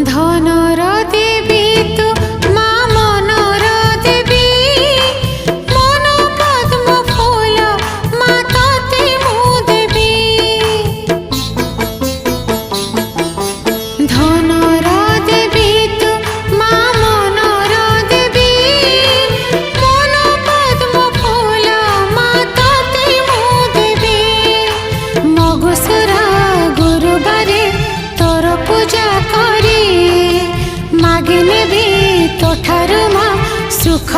ধনর দেবী তু মা মনর দেবী, মন পদ্ম ফুল মা ততে মু দেবী। ধনর দেবী তু মা মনর দেবী, মন পদ্ম ফুল মা ততে মু দেবী। মগুসুরা গুরুবারে তোর পূজা করি, মাগি নেবি তোঠারু মা সুখ।